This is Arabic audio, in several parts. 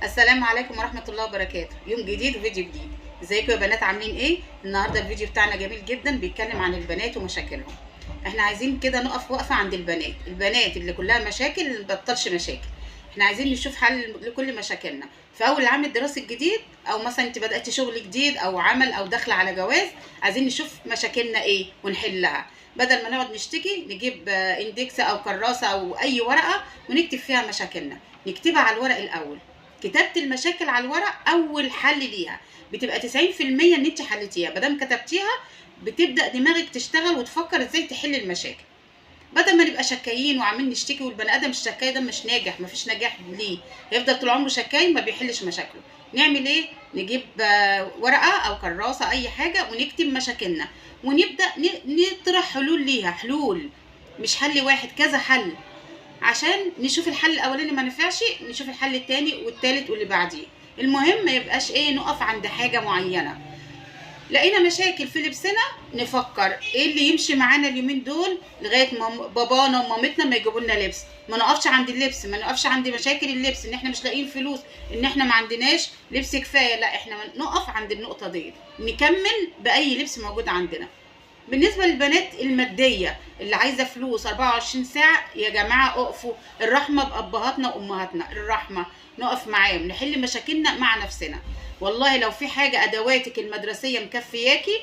السلام عليكم ورحمة الله وبركاته. يوم جديد وفيديو جديد. ازيكم يا بنات، عاملين ايه؟ النهارده الفيديو بتاعنا جميل جدا، بيتكلم عن البنات ومشاكلهم. احنا عايزين كده نقف وقفة عند البنات اللي كلها مشاكل، مبطلش مشاكل. احنا عايزين نشوف حل لكل مشاكلنا في اول العام الدراسي الجديد، او مثلا انت بدأتي شغل جديد او عمل او داخله على جواز. عايزين نشوف مشاكلنا ايه ونحلها، بدل ما نقعد نشتكي. نجيب اندكس او كراسة او اي ورقة ونكتب فيها مشاكلنا، نكتبها على الورق الاول. كتابة المشاكل على الورق أول حل ليها، بتبقى 90% إن أنت حلتيها. مادام كتبتيها بتبدأ دماغك تشتغل وتفكر إزاي تحل المشاكل، بدل ما نبقى شكايين وعاملين نشتكي. والبني آدم الشكاي ده مش ناجح، مفيش نجاح ليه، هيفضل طول عمره شكاي ما بيحلش مشاكله. نعمل إيه؟ نجيب ورقة أو كراسة أي حاجة ونكتب مشاكلنا، ونبدأ نطرح حلول ليها. حلول مش حل واحد، كذا حل، عشان نشوف الحل الاولاني ما نفعش نشوف الحل التاني والتالت واللي بعديه. المهم ما يبقاش نقف عند حاجه معينه. لقينا مشاكل في لبسنا، نفكر ايه اللي يمشي معانا اليومين دول لغايه ما بابانا ومامتنا ما يجيبوا لنا لبس. ما نقفش عند اللبس، ما نقفش عند مشاكل اللبس، ان احنا مش لاقيين فلوس، ان احنا ما عندناش لبس كفايه. لا، احنا نقف عند النقطه دي، نكمل باي لبس موجود عندنا. بالنسبة للبنات المادية اللي عايزة فلوس 24 ساعة، يا جماعة اقفوا. الرحمة بأبهاتنا وأمهاتنا، الرحمة نقف معاهم، نحل مشاكلنا مع نفسنا. والله لو في حاجة أدواتك المدرسية مكفياكي،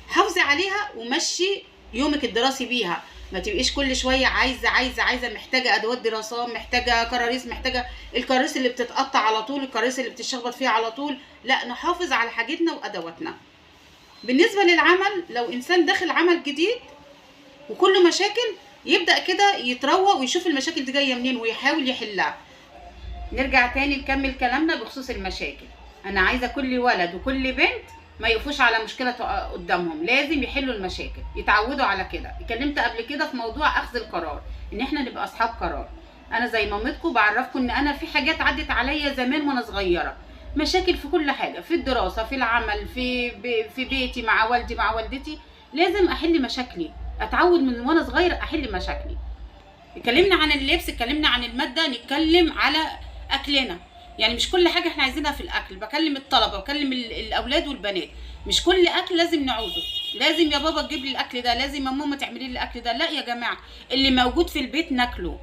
حافظي عليها ومشي يومك الدراسي بيها. ما تبقيش كل شوية عايزة محتاجة أدوات دراسة، محتاجة كراريس، محتاجة الكراريس اللي بتتقطع على طول، الكراريس اللي بتشخبط فيها على طول. لا، نحافظ على حاجتنا وأدواتنا. بالنسبة للعمل، لو إنسان داخل عمل جديد وكله مشاكل، يبدأ كده يتروق ويشوف المشاكل دي جاية منين ويحاول يحلها. نرجع تاني نكمل كلامنا بخصوص المشاكل. أنا عايزة كل ولد وكل بنت ما يقفوش على مشكلة قدامهم، لازم يحلوا المشاكل، يتعودوا على كده. اتكلمت قبل كده في موضوع أخذ القرار، إن احنا نبقى أصحاب قرار. أنا زي مامتكم بعرفكم إن أنا في حاجات عدت عليا زمان وأنا صغيرة، مشاكل في كل حاجه، في الدراسه، في العمل، في بيتي مع والدي مع والدتي. لازم احل مشاكلي، اتعود من وانا صغير احل مشاكلي. اتكلمنا عن اللبس، اتكلمنا عن الماده، نتكلم على اكلنا. يعني مش كل حاجه احنا عايزينها في الاكل. بكلم الطلبه، بكلم الاولاد والبنات. مش كل اكل لازم نعوزه، لازم يا بابا تجيب لي الاكل ده، لازم يا ماما تعملي لي الاكل ده. لا يا جماعه، اللي موجود في البيت ناكله.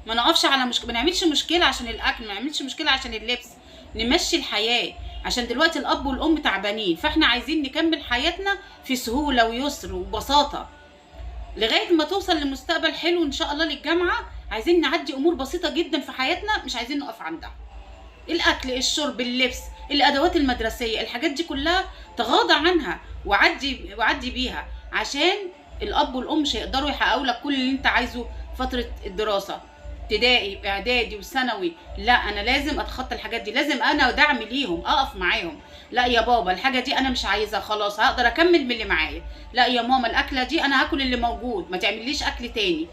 ما نقفش على ما نعملش مشكله عشان الاكل، ما نعملش مشكله عشان اللبس. نمشي الحياه، عشان دلوقتي الاب والام تعبانين، فاحنا عايزين نكمل حياتنا في سهوله ويسر وبساطه لغايه ما توصل لمستقبل حلو ان شاء الله للجامعه. عايزين نعدي امور بسيطه جدا في حياتنا، مش عايزين نقف عندها. الاكل، الشرب، اللبس، الادوات المدرسيه، الحاجات دي كلها تغاضى عنها وعدي بيها، عشان الاب والام مش هيقدروا يحققوا لك كل اللي انت عايزه فتره الدراسه، ابتدائي اعدادي وثانوي. لا، انا لازم اتخطى الحاجات دي، لازم انا دعم ليهم، اقف معاهم. لا يا بابا، الحاجه دي انا مش عايزها، خلاص هقدر اكمل من اللي معايا. لا يا ماما، الاكله دي انا هاكل اللي موجود، ما تعمليش اكل تاني.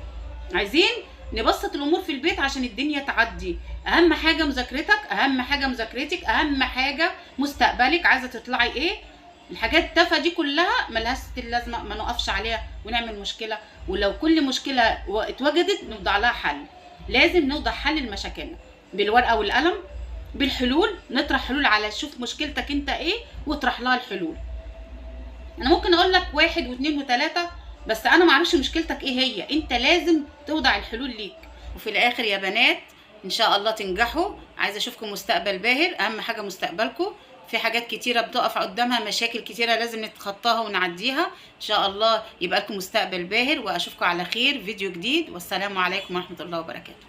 عايزين نبسط الامور في البيت عشان الدنيا تعدي. اهم حاجه مذاكرتك، اهم حاجه مذاكرتك، اهم حاجه مستقبلك، عايزه تطلعي ايه. الحاجات التافهه دي كلها ملهاش لازمه، ما نقفش عليها ونعمل مشكله. ولو كل مشكله اتوجدت نوضع لها حل. لازم نوضع حل لمشاكلنا بالورقه والقلم، بالحلول. نطرح حلول على شوف مشكلتك انت ايه واطرح لها الحلول. انا ممكن اقول لك واحد واثنين وثلاثه، بس انا معرفش مشكلتك ايه هي. انت لازم توضع الحلول ليك. وفي الاخر يا بنات، ان شاء الله تنجحوا. عايزه اشوفكم مستقبل باهر، اهم حاجه مستقبلكم. في حاجات كتيره بتقف قدامها، مشاكل كتيره لازم نتخطاها ونعديها. ان شاء الله يبقى لكم مستقبل باهر، واشوفكم على خير فيديو جديد. والسلام عليكم ورحمه الله وبركاته.